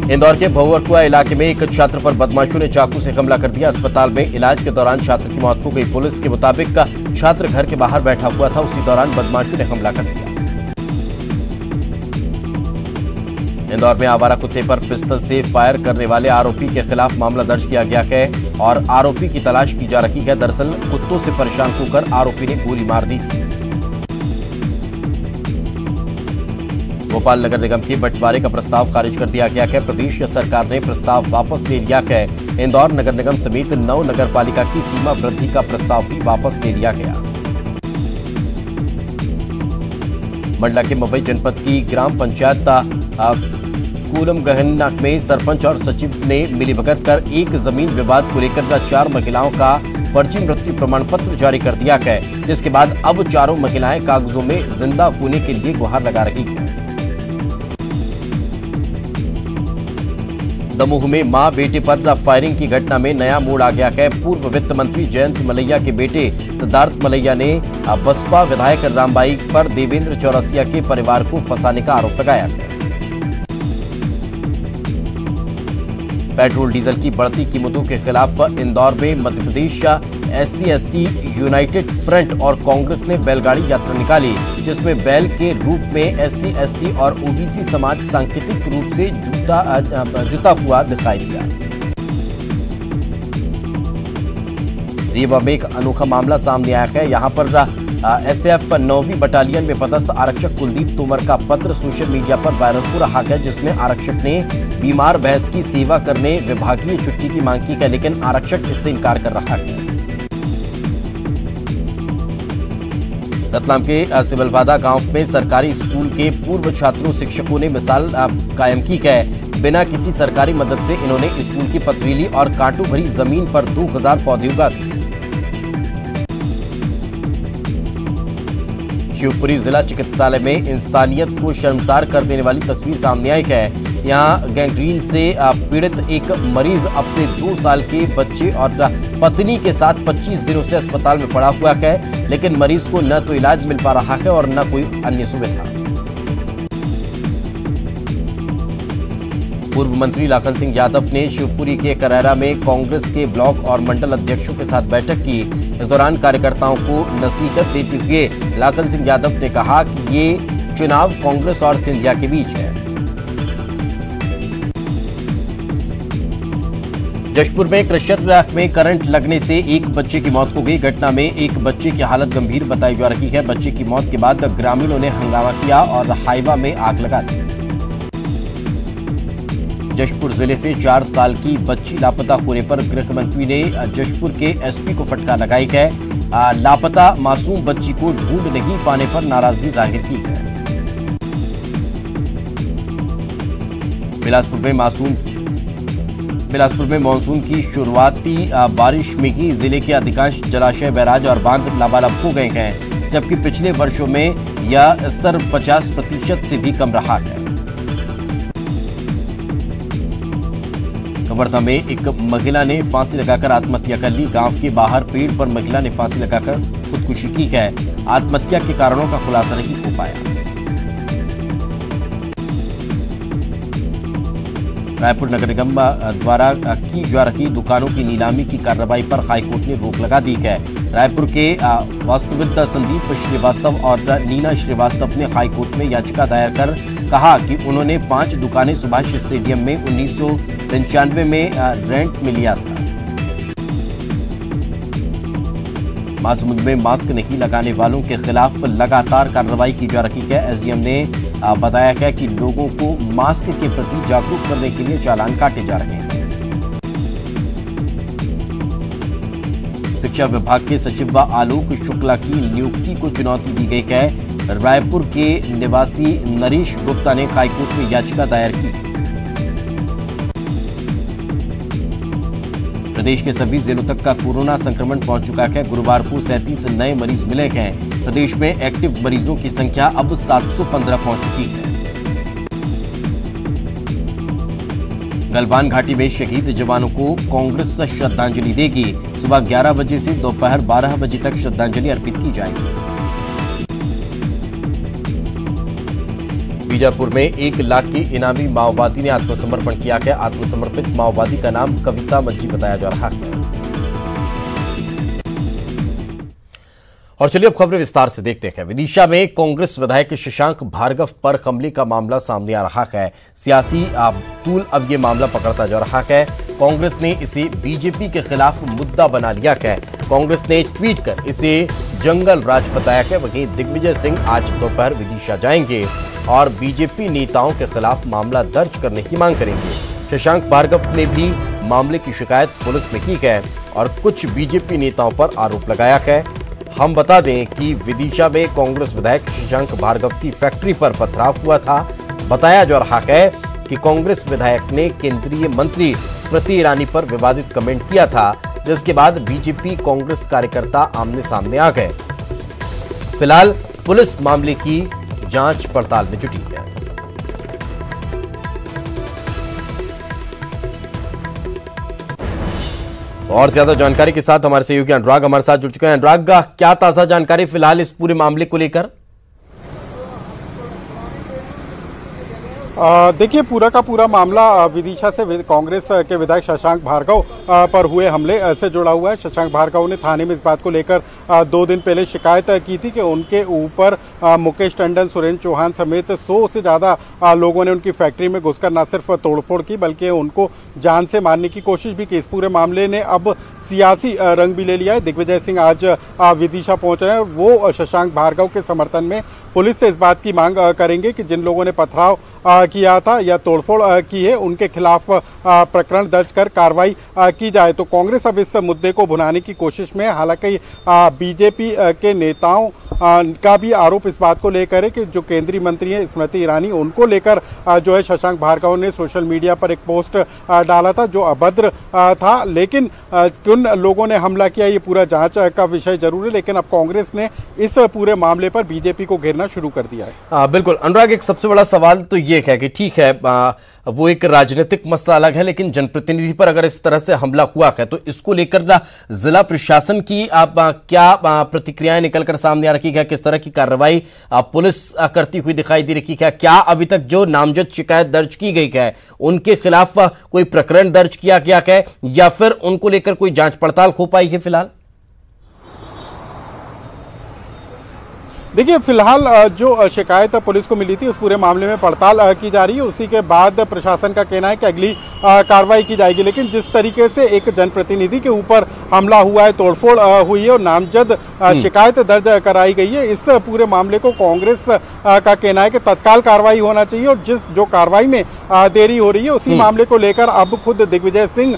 इंदौर के भंवरकुआ इलाके में एक छात्र पर बदमाशों ने चाकू से हमला कर दिया। अस्पताल में इलाज के दौरान छात्र की मौत हो गई। पुलिस के मुताबिक छात्र घर के बाहर बैठा हुआ था, उसी दौरान बदमाशों ने हमला कर दिया। इंदौर में आवारा कुत्ते पर पिस्टल से फायर करने वाले आरोपी के खिलाफ मामला दर्ज किया गया है और आरोपी की तलाश की जा रही है। दरअसल कुत्तों से परेशान होकर आरोपी ने गोली मार दी थी। भोपाल नगर निगम के बंटवारे का प्रस्ताव खारिज कर दिया गया है। प्रदेश सरकार ने प्रस्ताव वापस ले लिया है। इंदौर नगर निगम समेत 9 नगर पालिका की सीमा वृद्धि का प्रस्ताव भी वापस ले लिया गया। मंडला के मुंबई जनपद की ग्राम पंचायत कूलम गहना में सरपंच और सचिव ने मिलीभगत कर एक जमीन विवाद को लेकर 4 महिलाओं का फर्जी मृत्यु प्रमाण पत्र जारी कर दिया है, जिसके बाद अब चारों महिलाएं कागजों में जिंदा होने के लिए गुहार लगा रही हैं। दमोह में मां बेटे पर फायरिंग की घटना में नया मोड़ आ गया है। पूर्व वित्त मंत्री जयंत मलैया के बेटे सिद्धार्थ मलैया ने बसपा विधायक रामबाई पर देवेंद्र चौरसिया के परिवार को फंसाने का आरोप लगाया है। पेट्रोल डीजल की बढ़ती कीमतों के खिलाफ इंदौर में Madhya Pradesh SC/ST United front और कांग्रेस ने बैलगाड़ी यात्रा निकाली, जिसमें बैल के रूप में SC/ST और OBC समाज सांकेतिक रूप से जुटा हुआ दिखाई दिया। रीवा में एक अनोखा मामला सामने आया है। यहां पर SF 9वीं बटालियन में पदस्थ आरक्षक कुलदीप तोमर का पत्र सोशल मीडिया पर वायरल हो रहा है, जिसमें आरक्षक ने बीमार भैंस की सेवा करने विभागीय छुट्टी की मांग की है, लेकिन आरक्षक इससे इनकार कर रहा है। रतलाम के सिवलवादा गांव में सरकारी स्कूल के पूर्व छात्रों शिक्षकों ने मिसाल कायम की है। बिना किसी सरकारी मदद से इन्होंने स्कूल की पथरीली और कांटों भरी जमीन पर 2000 पौधे उगा दिए। शिवपुरी जिला चिकित्सालय में इंसानियत को शर्मसार कर देने वाली तस्वीर सामने आई है। यहां गैंग्रीन से पीड़ित एक मरीज अपने 2 साल के बच्चे और पत्नी के साथ 25 दिनों से अस्पताल में पड़ा हुआ है, लेकिन मरीज को न तो इलाज मिल पा रहा है और न कोई अन्य सुविधा। पूर्व मंत्री लाखन सिंह यादव ने शिवपुरी के करैरा में कांग्रेस के ब्लॉक और मंडल अध्यक्षों के साथ बैठक की। इस दौरान कार्यकर्ताओं को नसीहत देते हुए लाखन सिंह यादव ने कहा कि ये चुनाव कांग्रेस और सिंधिया के बीच है। जशपुर में क्रशर में करंट लगने से एक बच्चे की मौत हो गई। घटना में एक बच्चे की हालत गंभीर बताई जा रही है। बच्चे की मौत के बाद ग्रामीणों ने हंगामा किया और हाईवा में आग लगा दी। जशपुर जिले से 4 साल की बच्ची लापता होने पर गृह मंत्री ने जशपुर के SP को फटकार लगाई है। लापता मासूम बच्ची को ढूंढ नहीं पाने पर नाराजगी जाहिर की है। बिलासपुर में मानसून की शुरुआती बारिश में ही जिले के अधिकांश जलाशय, बैराज और बांध लबालब हो गए हैं, जबकि पिछले वर्षों में यह स्तर 50% से भी कम रहा है। कवर्धा में एक महिला ने फांसी लगाकर आत्महत्या कर ली। गांव के बाहर पेड़ पर महिला ने फांसी लगाकर खुदकुशी की है। आत्महत्या के कारणों का खुलासा नहीं हो पाया। रायपुर नगर निगम द्वारा की जा रही दुकानों की नीलामी की कार्रवाई पर हाईकोर्ट ने रोक लगा दी है। रायपुर के वास्तुविद संदीप श्रीवास्तव और नीना श्रीवास्तव ने हाईकोर्ट में याचिका दायर कर कहा कि उन्होंने 5 दुकानें सुभाष स्टेडियम में 1995 में रेंट में लिया था। महासमुंद में मास्क नहीं लगाने वालों के खिलाफ लगातार कार्रवाई की जा रही है। SDM ने बताया है कि लोगों को मास्क के प्रति जागरूक करने के लिए चालान काटे जा रहे हैं। शिक्षा विभाग के सचिव आलोक शुक्ला की नियुक्ति को चुनौती दी गई है। रायपुर के निवासी नरेश गुप्ता ने हाईकोर्ट में याचिका दायर की। प्रदेश के सभी जिलों तक का कोरोना संक्रमण पहुंच चुका है। गुरुवार को 37 नए मरीज मिले हैं। प्रदेश में एक्टिव मरीजों की संख्या अब 715 पहुंच चुकी है। गलवान घाटी में शहीद जवानों को कांग्रेस श्रद्धांजलि देगी। सुबह 11 बजे से दोपहर 12 बजे तक श्रद्धांजलि अर्पित की जाएगी। बीजापुर में 1 लाख के इनामी माओवादी ने आत्मसमर्पण किया है। आत्मसमर्पित माओवादी का नाम कविता मंजी बताया जा रहा है। और चलिए अब खबरें विस्तार से देखते हैं। विदिशा में कांग्रेस विधायक शशांक भार्गव पर हमले का मामला सामने आ रहा है। सियासी तूल अब ये मामला पकड़ता जा रहा है। कांग्रेस ने इसे बीजेपी के खिलाफ मुद्दा बना लिया है। कांग्रेस ने ट्वीट कर इसे जंगल राज बताया है। वहीं दिग्विजय सिंह आज दोपहर विदिशा जाएंगे और बीजेपी नेताओं के खिलाफ मामला दर्ज करने की मांग करेंगे। शशांक भार्गव ने भी मामले की शिकायत पुलिस में की है और कुछ बीजेपी नेताओं पर आरोप लगाया है। हम बता दें कि विदिशा में कांग्रेस विधायक शशांक भार्गव की फैक्ट्री पर पथराव हुआ था। बताया जा रहा है कि कांग्रेस विधायक ने केंद्रीय मंत्री स्मृति ईरानी पर विवादित कमेंट किया था, जिसके बाद बीजेपी कांग्रेस कार्यकर्ता आमने सामने आ गए। फिलहाल पुलिस मामले की जांच पड़ताल में जुटी है। और ज्यादा जानकारी के साथ हमारे सहयोगी अनुराग हमारे साथ जुड़ चुके हैं। अनुराग, क्या ताजा जानकारी फिलहाल इस पूरे मामले को लेकर? देखिए, पूरा का पूरा मामला विदिशा से कांग्रेस के विधायक शशांक भार्गव पर हुए हमले से जुड़ा हुआ है। शशांक भार्गव ने थाने में इस बात को लेकर 2 दिन पहले शिकायत की थी कि उनके ऊपर मुकेश टंडन, सुरेंद्र चौहान समेत 100 से ज्यादा लोगों ने उनकी फैक्ट्री में घुसकर न सिर्फ तोड़फोड़ की बल्कि उनको जान से मारने की कोशिश भी की। इस पूरे मामले ने अब सियासी रंग भी ले लिया है। दिग्विजय सिंह आज विदिशा पहुंच रहे हैं। वो शशांक भार्गव के समर्थन में पुलिस से इस बात की मांग करेंगे कि जिन लोगों ने पथराव किया था या तोड़फोड़ की है उनके खिलाफ प्रकरण दर्ज कर कार्रवाई की जाए। तो कांग्रेस अब इस मुद्दे को भुनाने की कोशिश में है। हालांकि बीजेपी के नेताओं का भी आरोप इस बात को लेकर है कि जो केंद्रीय मंत्री हैं स्मृति ईरानी, उनको लेकर जो है शशांक भार्गव ने सोशल मीडिया पर एक पोस्ट डाला था जो अभद्र था। लेकिन किन लोगों ने हमला किया ये पूरा जांच का विषय जरूर है। लेकिन अब कांग्रेस ने इस पूरे मामले पर बीजेपी को घेरना शुरू कर दिया है। बिल्कुल अनुराग, एक सबसे बड़ा सवाल तो ये है कि ठीक है वो एक राजनीतिक मसला अलग है, लेकिन जनप्रतिनिधि पर अगर इस तरह से हमला हुआ है तो इसको लेकर जिला प्रशासन की क्या प्रतिक्रियाएं निकलकर सामने आ रही है? किस तरह की कार्रवाई पुलिस करती हुई दिखाई दे रही है? क्या अभी तक जो नामजद शिकायत दर्ज की गई है उनके खिलाफ कोई प्रकरण दर्ज किया गया है या फिर उनको लेकर कोई जांच पड़ताल हो पाई है फिलहाल? देखिए, फिलहाल जो शिकायत पुलिस को मिली थी उस पूरे मामले में पड़ताल की जा रही है। उसी के बाद प्रशासन का कहना है कि अगली कार्रवाई की जाएगी। लेकिन जिस तरीके से एक जनप्रतिनिधि के ऊपर हमला हुआ है, तोड़फोड़ हुई है और नामजद शिकायत दर्ज कराई गई है, इस पूरे मामले को कांग्रेस का कहना है कि तत्काल कार्रवाई होना चाहिए। और जो कार्रवाई में देरी हो रही है उसी मामले को लेकर अब खुद दिग्विजय सिंह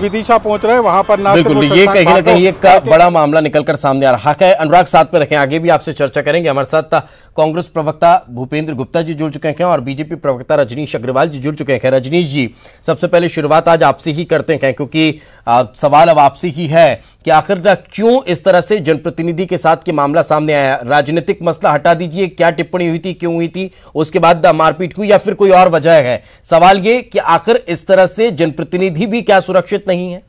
विदिशा पहुंच रहे हैं। वहां पर ये कहीं ना कहीं एक बड़ा मामला निकलकर सामने आ रहा है। अनुराग, साथ में रखें, आगे भी आपसे चर्चा करेंगे। हमारे साथ कांग्रेस प्रवक्ता भूपेंद्र गुप्ता जी जुड़ चुके हैं और बीजेपी प्रवक्ता रजनीश अग्रवाल जी जुड़ चुके हैं। रजनीश जी, सबसे पहले शुरुआत आज आपसे ही करते हैं क्योंकि सवाल अब आपसे ही है कि आखिर क्यों इस तरह से जनप्रतिनिधि के साथ के मामला सामने आया? राजनीतिक मसला हटा दीजिए, क्या टिप्पणी हुई थी, क्यों हुई थी, उसके बाद मारपीट हुई या फिर कोई और वजह है? सवाल ये कि आखिर इस तरह से जनप्रतिनिधि भी क्या सुरक्षित नहीं है?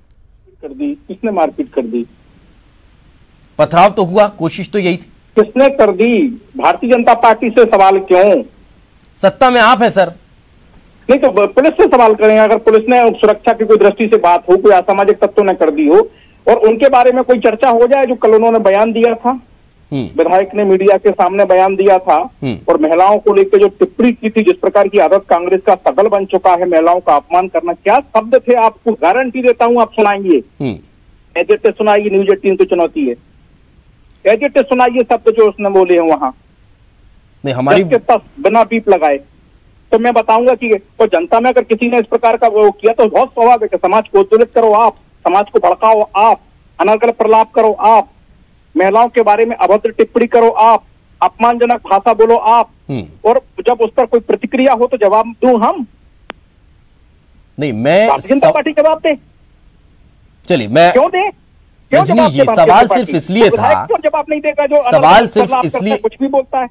कर दी किसने? मारपीट कर दी। पथराव तो हुआ, कोशिश तो यही थी। किसने कर दी? भारतीय जनता पार्टी से सवाल क्यों? सत्ता में आप है सर। नहीं तो पुलिस से सवाल करेंगे। अगर पुलिस ने सुरक्षा की कोई दृष्टि से बात हो, कोई असामाजिक तत्वों ने कर दी हो और उनके बारे में कोई चर्चा हो जाए, जो कल उन्होंने बयान दिया था, विधायक ने मीडिया के सामने बयान दिया था और महिलाओं को लेकर जो टिप्पणी की थी, जिस प्रकार की आदत कांग्रेस का सगल बन चुका है महिलाओं का अपमान करना, क्या शब्द थे? आपको गारंटी देता हूं आप सुनाएंगे। एजेंट सुनाइए, न्यूज 18 तो चुनौती है। एजेंट सुनाइए शब्द जो उसने बोले हैं वहां, नहीं हमारी के पास बिना बीप लगाए। तो मैं बताऊंगा कि तो जनता में अगर किसी ने इस प्रकार का वो किया तो बहुत स्वाभाविक है। समाज को उद्दोलित करो आप, समाज को भड़काओ आप, अनर्गल प्रलाप करो आप, महिलाओं के बारे में अभद्र टिप्पणी करो आप, अपमानजनक भाषा बोलो आप, और जब उस पर कोई प्रतिक्रिया हो तो जवाब दूं हम? नहीं, मैं भारतीय जनता पार्टी जवाब दे। चलिए, मैं क्यों दे? रजनीश जी, सवाल सिर्फ इसलिए था, जवाब नहीं देगा जो सवाल सिर्फ इसलिए कुछ भी बोलता है।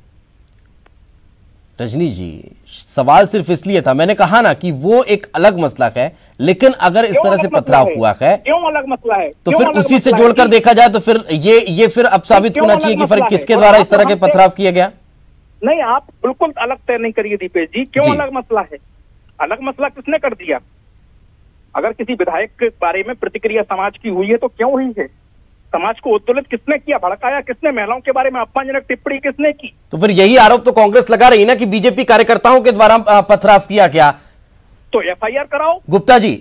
रजनीश जी, सवाल सिर्फ इसलिए था, मैंने कहा ना कि वो एक अलग मसला है, लेकिन अगर इस तरह से पथराव हुआ है, क्यों अलग मसला है, तो फिर उसी से जोड़कर देखा जाए तो फिर ये फिर अब साबित होना चाहिए कि फिर किसके द्वारा इस तरह के पथराव किया गया। नहीं, आप बिल्कुल अलग तय नहीं करिए दीपेश जी। क्यों अलग मसला है? अलग मसला किसने कर दिया? अगर किसी विधायक के बारे में प्रतिक्रिया समाज की हुई है तो क्यों हुई है? समाज को उत्तोलित किसने किया, भड़काया किसने, महिलाओं के बारे में अपमानजनक टिप्पणी किसने की? तो फिर यही आरोप तो कांग्रेस लगा रही है ना कि बीजेपी कार्यकर्ताओं के द्वारा पथराव किया गया। तो एफआईआर कराओ गुप्ता जी।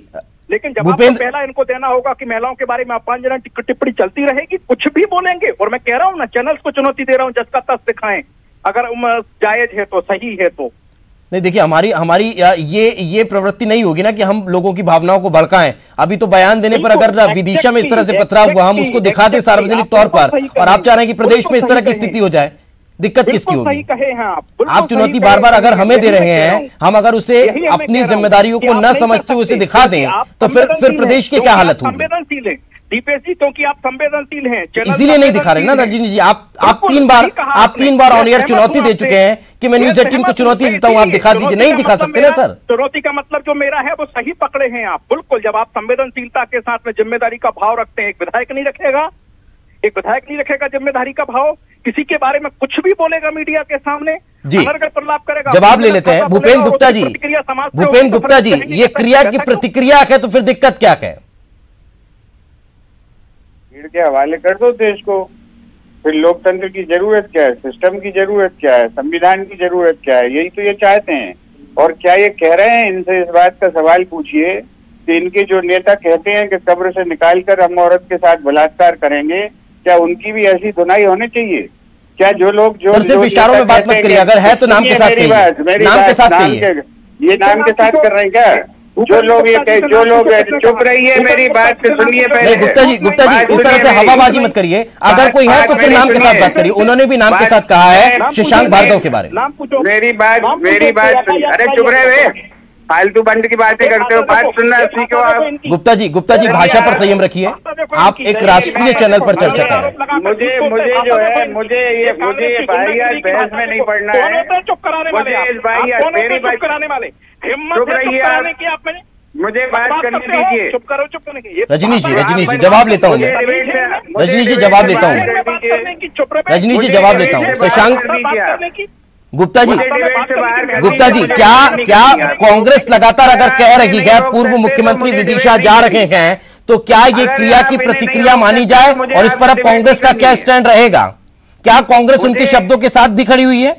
लेकिन जवाब तो पहला इनको देना होगा कि महिलाओं के बारे में अपमानजनक टिप्पणी चलती रहेगी, कुछ भी बोलेंगे। और मैं कह रहा हूं ना, चैनल्स को चुनौती दे रहा हूं, जस का तस दिखाएं, अगर जायज है तो, सही है तो। नहीं देखिए, हमारी ये प्रवृत्ति नहीं होगी ना कि हम लोगों की भावनाओं को भड़काएं। अभी तो बयान देने पर अगर विदिशा में इस तरह से पथराव हुआ, हम उसको दिखा दें सार्वजनिक तौर पर, और आप चाह रहे हैं कि प्रदेश में इस तरह की स्थिति हो जाए, दिक्कत किसकी होगी? आप चुनौती बार बार अगर हमें दे रहे हैं, हम अगर उसे अपनी जिम्मेदारियों को न समझते हुए उसे दिखा दें, तो फिर प्रदेश की क्या हालत होगी? संवेदनशील है दीपेश जी, क्योंकि आप संवेदनशील हैं, इसीलिए नहीं दिखा रहे ना रजनी जी। आप तीन बार ऑन एयर चुनौती दे चुके हैं कि मैं न्यूज 18 को चुनौती देता हूं, आप दिखा दीजिए। नहीं दिखा सकते ना सर। चुनौती का मतलब जो मेरा है वो सही पकड़े हैं आप, बिल्कुल। जब आप संवेदनशीलता के साथ में जिम्मेदारी का भाव रखते हैं, एक विधायक नहीं रखेगा जिम्मेदारी का भाव, किसी के बारे में कुछ भी बोलेगा मीडिया के सामने, प्रलाप करेगा। जवाब ले लेते हैं भूपेन गुप्ता जी। भूपेन गुप्ता जी, ये क्रिया की प्रतिक्रिया है तो फिर दिक्कत क्या है? भीड़ के हवाले कर दो देश को। फिर लोकतंत्र की जरूरत क्या है, सिस्टम की जरूरत क्या है, संविधान की जरूरत क्या है? यही तो ये चाहते हैं। और क्या ये कह रहे हैं? इनसे इस बात का सवाल पूछिए कि इनके जो नेता कहते हैं कि कब्र से निकालकर हम औरत के साथ बलात्कार करेंगे, क्या उनकी भी ऐसी धुनाई होनी चाहिए? क्या जो लोग जो सिर्फ इशारों में बात मत करिए, अगर है तो नाम के साथ कहिए, नाम के साथ कहिए। ये नाम के साथ कर रहे हैं क्या? जो लोग चुप रहिए, मेरी बात सुनिए पहले। गुप्ता जी इस तरह से हवाबाजी मत करिए। अगर कोई है तो फिर नाम के साथ बात करिए। उन्होंने भी नाम के साथ कहा है शशांक भार्गव के बारे में। मेरी बात अरे चुप रहे, फालतू बंद की बातें करते हो, बात सुनना सीखो आप। गुप्ता जी भाषा पर संयम रखिए। आप एक राष्ट्रीय चैनल पर चर्चा कर रहे हैं। मुझे ये बाहियात बहस में नहीं पढ़ना है। चुप कराने वाले चुप रहिए आप, मुझे बात करने दीजिए। चुप करने की रजनी जी जवाब लेता हूँ मैं। रजनी जी जवाब लेता हूँ। शशांक गुप्ता जी क्या कांग्रेस लगातार अगर कह रही है पूर्व मुख्यमंत्री विदिशा जा रहे हैं, तो क्या ये क्रिया की प्रतिक्रिया मानी जाए? और इस पर अब कांग्रेस का क्या स्टैंड रहेगा? क्या कांग्रेस उनके शब्दों के साथ भी खड़ी हुई है?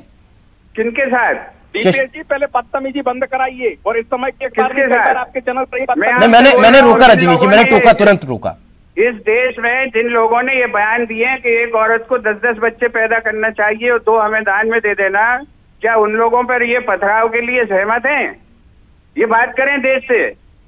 किनके साथ? दीपेश जी पहले बदतमीजी बंद कराइए। और इस समय के आपके चैनल पर मैंने रोका रजनी जी, मैंने टोका, तुरंत रोका। इस देश में जिन लोगों ने ये बयान दिए हैं कि एक औरत को 10-10 बच्चे पैदा करना चाहिए और 2 हमें दान में दे देना, क्या उन लोगों पर ये पथराव के लिए सहमत हैं? ये बात करें देश से।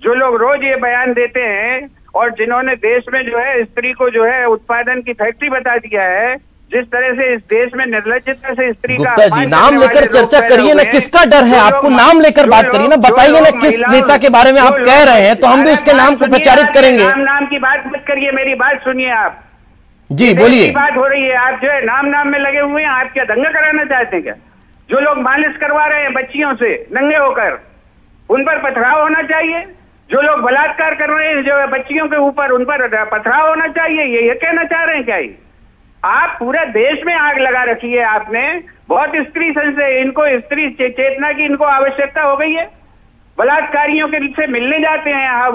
जो लोग रोज ये बयान देते हैं और जिन्होंने देश में जो है स्त्री को जो है उत्पादन की फैक्ट्री बता दिया है, जिस तरह से इस देश में निर्लज्जता से स्त्री का गुप्ता जी नाम लेकर चर्चा करिए ना, किसका डर है आपको? नाम लेकर बात करिए ना, बताइए ना किस नेता के बारे में आप कह रहे हैं, तो हम भी उसके नाम को प्रचारित करेंगे। नाम की बात मत करिए, मेरी बात सुनिए आप जी, बोलिए। बात हो रही है, आप जो है नाम में लगे हुए हैं। आप क्या दंगा कराना चाहते हैं क्या? जो लोग मालिश करवा रहे हैं बच्चियों से नंगे होकर, उन पर पथराव होना चाहिए। जो लोग बलात्कार कर रहे हैं जो बच्चियों के ऊपर, उन पर पथराव होना चाहिए। ये कहना चाह रहे हैं क्या? आप पूरे देश में आग लगा रखी है आपने। बहुत स्त्री संस्था, इनको स्त्री चेतना की इनको आवश्यकता हो गई है। बलात्कारियों के से मिलने जाते हैं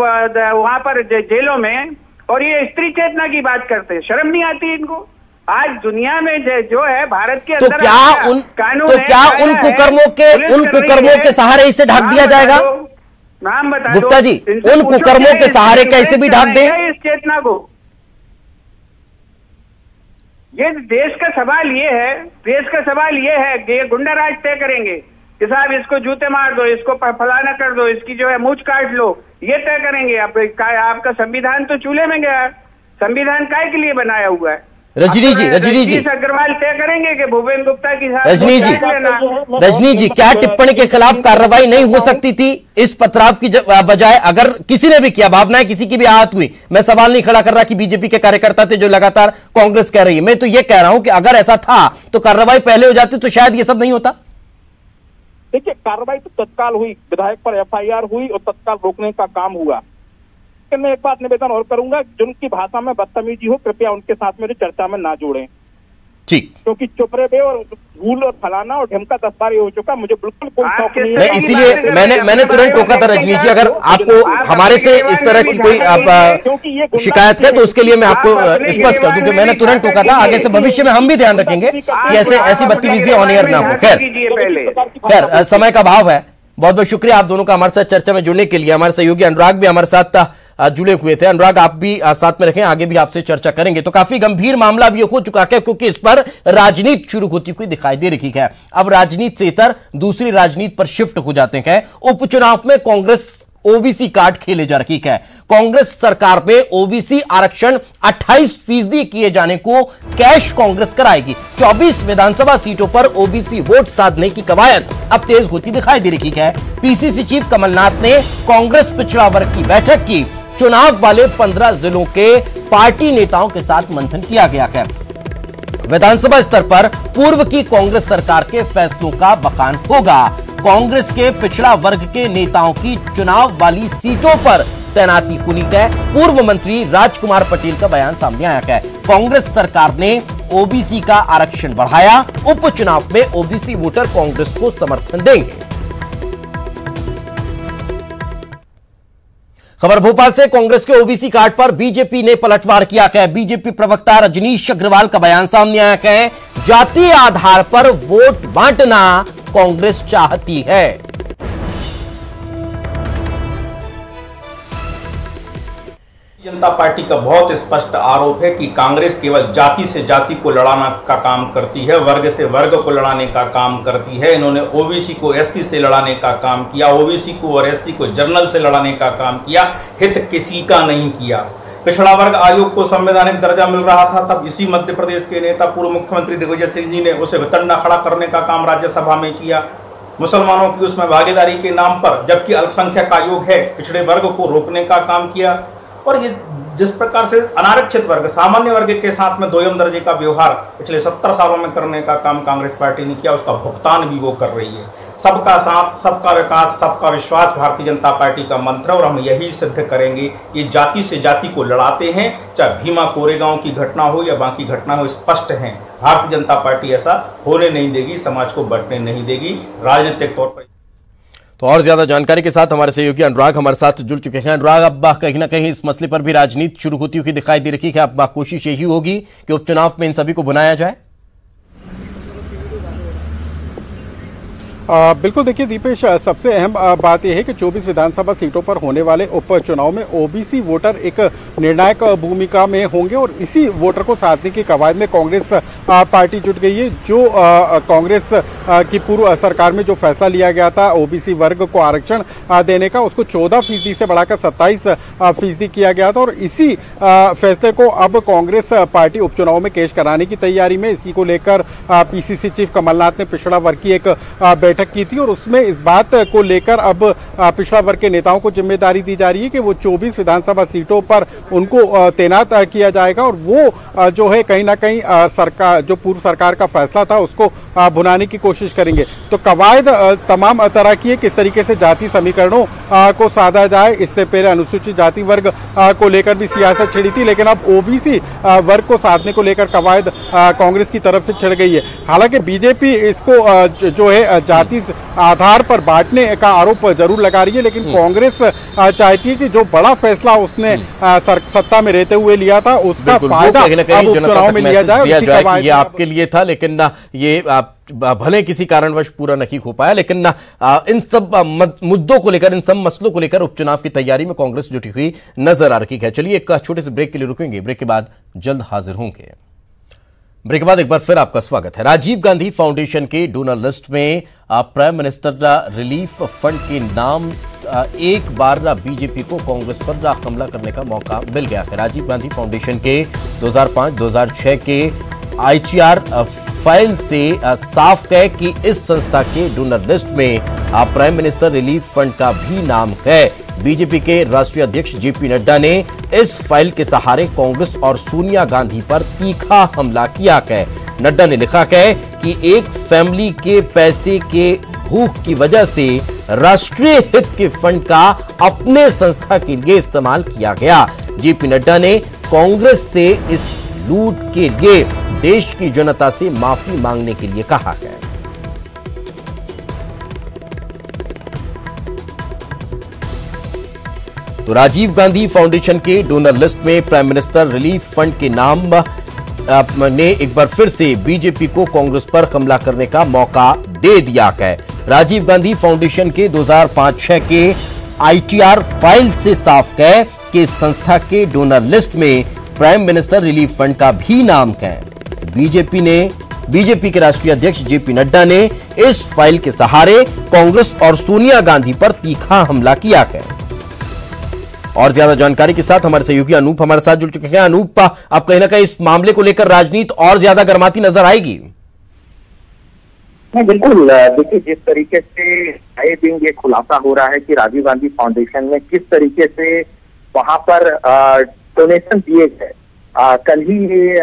वहां पर जेलों में, और ये स्त्री चेतना की बात करते हैं। शर्म नहीं आती इनको? आज दुनिया में जो है भारत के अंदर क्या उन कुकर्मों के सहारे इसे ढक दिया जाएगा? नाम बता गुप्ता जी, उन कुकर्मों के सहारे कैसे भी ढक दें इस चेतना को? ये देश का सवाल ये है कि ये गुंडा राज तय करेंगे कि साहब इसको जूते मार दो, इसको फलाना कर दो, इसकी जो है मूंछ काट लो, ये तय करेंगे। आपका संविधान तो चूल्हे में गया। संविधान काय के लिए बनाया हुआ है? रजनी जी अग्रवाल तय करेंगे कि भूपेन गुप्ता की रजनी जी क्या टिप्पणी के खिलाफ कार्रवाई नहीं हो सकती थी इस पथराव की बजाय? अगर किसी ने भी किया, भावनाएं किसी की भी आहत हुई, मैं सवाल नहीं खड़ा कर रहा कि बीजेपी के कार्यकर्ता थे जो लगातार कांग्रेस कह रही है। मैं तो ये कह रहा हूं कि अगर ऐसा था तो कार्रवाई पहले हो जाती तो शायद ये सब नहीं होता। देखिए, कार्रवाई तो तत्काल हुई, विधायक पर एफआईआर हुई और तत्काल रोकने का काम हुआ। मैं एक बात निवेदन और करूंगा, जिनकी भाषा में बदतमीजी हो कृपया उनके साथ मेरी चर्चा में ना जोड़ें। ठीक, क्योंकि चुप रहे और भूल और फलाना और ढमका 10 बार हो चुका, मुझे बिल्कुल कोई शौक नहीं है। इसीलिए मैंने तुरंत टोका था रजनी जी, अगर आपको हमारे से इस तरह की कोई आप शिकायत है तो उसके लिए मैं आपको स्पष्ट कर दूं कि मैंने तुरंत टोका था। आगे से भविष्य में हम भी ध्यान रखेंगे कि ऐसी बदतमीजी ऑन एयर ना हो। खैर समय का अभाव है। बहुत बहुत शुक्रिया आप दोनों का हमारे साथ चर्चा में जुड़ने के लिए। हमारे सहयोगी अनुराग भी हमारे साथ जुड़े हुए थे। अनुराग आप भी साथ में रखें, आगे भी आपसे चर्चा करेंगे। तो काफी गंभीर मामला भी हो चुका है क्योंकि इस पर राजनीति शुरू होती हुई दिखाई दे रही है। अब राजनीति से इतर दूसरी राजनीति पर शिफ्ट हो जाते हैं। उपचुनाव में कांग्रेस ओबीसी कार्ड खेले जा रही है। कांग्रेस सरकार में ओबीसी आरक्षण 28% किए जाने को कैश कांग्रेस कराएगी। 24 विधानसभा सीटों पर ओबीसी वोट साधने की कवायद अब तेज होती दिखाई दे रही है। पीसीसी चीफ कमलनाथ ने कांग्रेस पिछड़ा वर्ग की बैठक की। चुनाव वाले 15 जिलों के पार्टी नेताओं के साथ मंथन किया गया है। विधानसभा स्तर पर पूर्व की कांग्रेस सरकार के फैसलों का बखान होगा। कांग्रेस के पिछड़ा वर्ग के नेताओं की चुनाव वाली सीटों पर तैनाती होनी है। पूर्व मंत्री राजकुमार पटेल का बयान सामने आया है। कांग्रेस सरकार ने ओबीसी का आरक्षण बढ़ाया। उपचुनाव में ओबीसी वोटर कांग्रेस को समर्थन देंगे। खबर भोपाल से, कांग्रेस के ओबीसी कार्ड पर बीजेपी ने पलटवार किया है। बीजेपी प्रवक्ता रजनीश अग्रवाल का बयान सामने आया है। जातीय आधार पर वोट बांटना कांग्रेस चाहती है। जनता पार्टी का बहुत स्पष्ट आरोप है कि कांग्रेस केवल जाति से जाति को लड़ाना का काम करती है, वर्ग से वर्ग को लड़ाने का काम करती है। इन्होंने ओबीसी को एससी से लड़ाने का काम किया, ओबीसी को और एससी को जनरल से लड़ाने का काम किया, हित किसी का नहीं किया। पिछड़ा वर्ग आयोग को संवैधानिक दर्जा मिल रहा था, तब इसी मध्य प्रदेश के नेता पूर्व मुख्यमंत्री दिग्विजय सिंह जी ने उसे वितंडा खड़ा करने का काम राज्यसभा में किया। मुसलमानों की उसमें भागीदारी के नाम पर, जबकि अल्पसंख्यक आयोग है, पिछड़े वर्ग को रोकने का काम किया। और ये जिस प्रकार से अनारक्षित वर्ग, सामान्य वर्ग के साथ में दोयम दर्जे का व्यवहार पिछले 70 सालों में करने का काम कांग्रेस पार्टी ने किया, उसका भुगतान भी वो कर रही है। सबका साथ, सबका विकास, सबका विश्वास भारतीय जनता पार्टी का मंत्र है और हम यही सिद्ध करेंगे। ये जाति से जाति को लड़ाते हैं, चाहे भीमा कोरेगांव की घटना हो या बाकी घटना हो, स्पष्ट है। भारतीय जनता पार्टी ऐसा होने नहीं देगी, समाज को बंटने नहीं देगी राजनीतिक तौर पर। तो और ज्यादा जानकारी के साथ हमारे सहयोगी अनुराग हमारे साथ जुड़ चुके हैं। अनुराग, अब कहीं ना कहीं इस मसले पर भी राजनीति शुरू होती हुई दिखाई दे रही है। अब कोशिश यही होगी कि उपचुनाव में इन सभी को बुलाया जाए। बिल्कुल, देखिए दीपेश, सबसे अहम बात यह है कि 24 विधानसभा सीटों पर होने वाले उपचुनाव में ओबीसी वोटर एक निर्णायक भूमिका में होंगे और इसी वोटर को साधने की कवायद में कांग्रेस पार्टी जुट गई है। जो कांग्रेस की पूर्व सरकार में जो फैसला लिया गया था ओबीसी वर्ग को आरक्षण देने का, उसको 14% से बढ़ाकर 27% किया गया था और इसी फैसले को अब कांग्रेस पार्टी उपचुनाव में पेश कराने की तैयारी में। इसी को लेकर पीसीसी चीफ कमलनाथ ने पिछड़ा वर्ग की एक बैठक की थी और उसमें इस बात को लेकर अब पिछड़ा वर्ग के नेताओं को जिम्मेदारी दी जा रही है कि वो 24 विधानसभा सीटों पर उनको तैनात किया जाएगा और वो जो है कहीं ना कहीं सरकार, जो पूर्व सरकार का फैसला था, उसको भुनाने की कोशिश करेंगे। तो कवायद तमाम तरह की है, किस तरीके से जाति समीकरणों को साधा जाए। इससे पहले अनुसूचित जाति वर्ग को लेकर भी सियासत छिड़ी थी, लेकिन अब ओबीसी वर्ग को साधने को लेकर कवायद कांग्रेस की तरफ से छिड़ गई है। हालांकि बीजेपी इसको जो है जाति आधार पर बांटने का आरोप जरूर लगा रही है, लेकिन कांग्रेस चाहती है कि जो बड़ा फैसला उसने सत्ता में रहते हुए लिया था उसका फायदा अब चुनाव में लिया जाए। ये आपके लिए था, लेकिन ये भले किसी कारणवश पूरा नहीं हो पाया, लेकिन इन सब मुद्दों को लेकर, इन सब मसलों को लेकर उपचुनाव की तैयारी में कांग्रेस जुटी हुई नजर आ रही है। चलिए एक छोटे से ब्रेक के लिए रुकेंगे, ब्रेक के बाद जल्द हाजिर होंगे। ब्रेक के बाद एक बार फिर आपका स्वागत है। राजीव गांधी फाउंडेशन के डोनर लिस्ट में प्राइम मिनिस्टर रिलीफ फंड के नाम एक बार बीजेपी को कांग्रेस पर हमला करने का मौका मिल गया है। राजीव गांधी फाउंडेशन के 2005-2006 के आईटीआर फाइल से साफ है कि इस संस्था के डोनर लिस्ट में प्राइम मिनिस्टर रिलीफ फंड का भी नाम है। बीजेपी के राष्ट्रीय अध्यक्ष जेपी नड्डा ने इस फाइल के सहारे कांग्रेस और सोनिया गांधी पर तीखा हमला किया है। नड्डा ने लिखा है कि एक फैमिली के पैसे के भूख की वजह से राष्ट्रीय हित के फंड का अपने संस्था के लिए इस्तेमाल किया गया। जेपी नड्डा ने कांग्रेस से इस लूट के लिए देश की जनता से माफी मांगने के लिए कहा है। तो राजीव गांधी फाउंडेशन के डोनर लिस्ट में प्राइम मिनिस्टर रिलीफ फंड के नाम ने एक बार फिर से बीजेपी को कांग्रेस पर हमला करने का मौका दे दिया है। राजीव गांधी फाउंडेशन के 2005-6 के आईटीआर फाइल से साफ है कि संस्था के डोनर लिस्ट में प्राइम मिनिस्टर रिलीफ फंड का भी नाम है। बीजेपी के राष्ट्रीय अध्यक्ष जेपी नड्डा ने इस फाइल के सहारे कांग्रेस और सोनिया गांधी पर तीखा हमला किया है। और ज्यादा जानकारी के साथ हमारे सहयोगी अनूप हमारे साथ जुड़ चुके हैं। अनूप, अब कहीं ना कहीं इस मामले को लेकर राजनीति और ज्यादा गर्माती नजर आएगी। बिल्कुल, देखिए जिस तरीके से आए दिन ये खुलासा हो रहा है कि राजीव गांधी फाउंडेशन में किस तरीके से वहां पर डोनेशन दिए गए, कल ही ये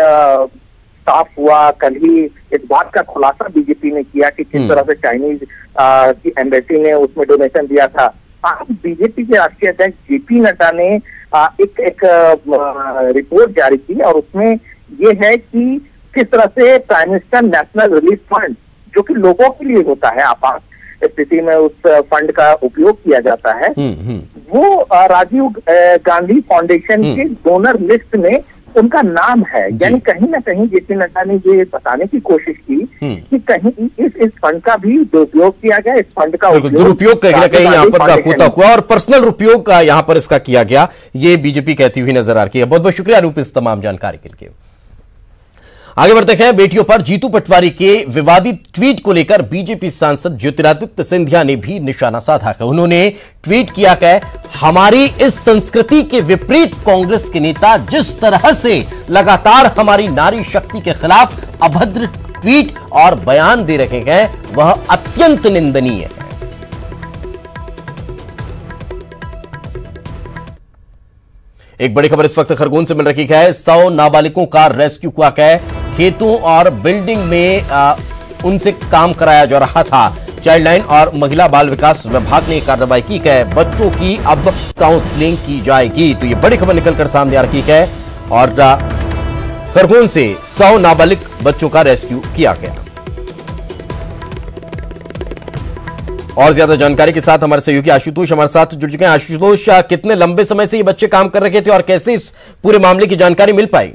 साफ हुआ, कल ही इस बात का खुलासा बीजेपी ने किया कि किस तरह से चाइनीज की एम्बेसी ने उसमें डोनेशन दिया था। आज बीजेपी के राष्ट्रीय अध्यक्ष जेपी नड्डा ने एक रिपोर्ट जारी की और उसमें ये है कि किस तरह से prime minister national relief fund, जो कि लोगों के लिए होता है, आपात स्थिति में उस फंड का उपयोग किया जाता है, वो राजीव गांधी फाउंडेशन के डोनर लिस्ट में उनका नाम है। यानी कहीं ना कहीं जेपी नड्डा ने ये बताने की कोशिश की कि कहीं इस फंड का भी दुरुपयोग किया गया, इस फंड का दुरुपयोग कहीं ना कहीं यहाँ पर होता हुआ और पर्सनल उपयोग का यहाँ पर इसका किया गया, ये बीजेपी कहती हुई नजर आ रही है। बहुत बहुत शुक्रिया अनूप इस तमाम जानकारी के लिए। आगे बढ़ते हैं। बेटियों पर जीतू पटवारी के विवादित ट्वीट को लेकर बीजेपी सांसद ज्योतिरादित्य सिंधिया ने भी निशाना साधा है। उन्होंने ट्वीट किया है, हमारी इस संस्कृति के विपरीत कांग्रेस के नेता जिस तरह से लगातार हमारी नारी शक्ति के खिलाफ अभद्र ट्वीट और बयान दे रहे हैं, वह अत्यंत निंदनीय है। एक बड़ी खबर इस वक्त खरगोन से मिल रही है। 100 नाबालिगों का रेस्क्यू हुआ है। खेतों और बिल्डिंग में उनसे काम कराया जा रहा था। चाइल्ड लाइन और महिला बाल विकास विभाग ने कार्रवाई की है। बच्चों की अब काउंसलिंग की जाएगी। तो ये बड़ी खबर निकलकर सामने आ रही है और खरगोन से 100 नाबालिग बच्चों का रेस्क्यू किया गया। और ज्यादा जानकारी के साथ हमारे सहयोगी आशुतोष हमारे साथ जुड़ चुके हैं। आशुतोष, कितने लंबे समय से ये बच्चे काम कर रहे थे और कैसे इस पूरे मामले की जानकारी मिल पाई?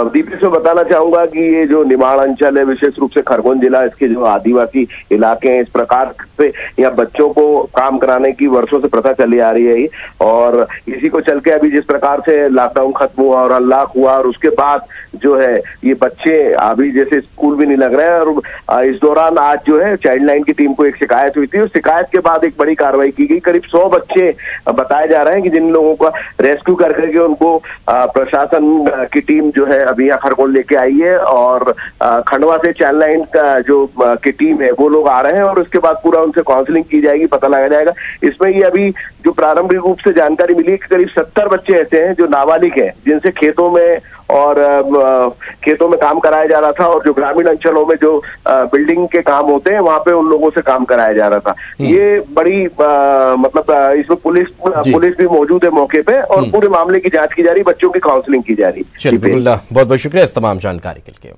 दीपी से बताना चाहूंगा कि ये जो निमाड़ अंचल है, विशेष रूप से खरगोन जिला, इसके जो आदिवासी इलाके हैं, इस प्रकार से यहाँ बच्चों को काम कराने की वर्षों से प्रथा चली आ रही है। और इसी को चल के अभी जिस प्रकार से लॉकडाउन खत्म हुआ और अनलॉक हुआ और उसके बाद जो है ये बच्चे अभी जैसे स्कूल भी नहीं लग रहे हैं। और इस दौरान आज जो है चाइल्ड लाइन की टीम को एक शिकायत हुई थी। उस शिकायत के बाद एक बड़ी कार्रवाई की गई। करीब 100 बच्चे बताए जा रहे हैं कि जिन लोगों का रेस्क्यू कर करके उनको प्रशासन की टीम जो है अभी यहाँ खरगोन लेके आई है। और खंडवा से चाइल्ड लाइन का जो की टीम है वो लोग आ रहे हैं और उसके बाद पूरा उनसे काउंसलिंग की जाएगी, पता लगाया जाएगा। इसमें ये अभी जो प्रारंभिक रूप से जानकारी मिली कि करीब 70 बच्चे ऐसे हैं जो नाबालिग हैं, जिनसे खेतों में काम कराया जा रहा था। और जो ग्रामीण अंचलों में जो बिल्डिंग के काम होते हैं वहां पे उन लोगों से काम कराया जा रहा था। ये बड़ी मतलब इसमें पुलिस भी मौजूद है मौके पे और पूरे मामले की जांच की जा रही, बच्चों की काउंसलिंग की जा रही। बहुत बहुत शुक्रिया इस तमाम जानकारी के लिए।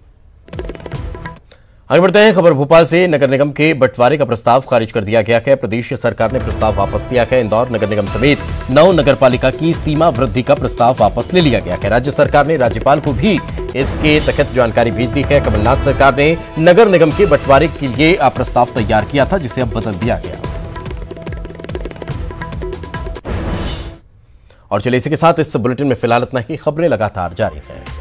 आगे बढ़ते हैं। खबर भोपाल से। नगर निगम के बंटवारे का प्रस्ताव खारिज कर दिया गया है। प्रदेश सरकार ने प्रस्ताव वापस लिया है। इंदौर नगर निगम समेत 9 नगरपालिका की सीमा वृद्धि का प्रस्ताव वापस ले लिया गया है। राज्य सरकार ने राज्यपाल को भी इसके तहत जानकारी भेज दी है। कमलनाथ सरकार ने नगर निगम के बंटवारे के लिए प्रस्ताव तैयार किया था, जिसे अब बदल दिया गया। और चलिए इसी के साथ इस बुलेटिन में फिलहाल इतना ही। खबरें लगातार जारी है।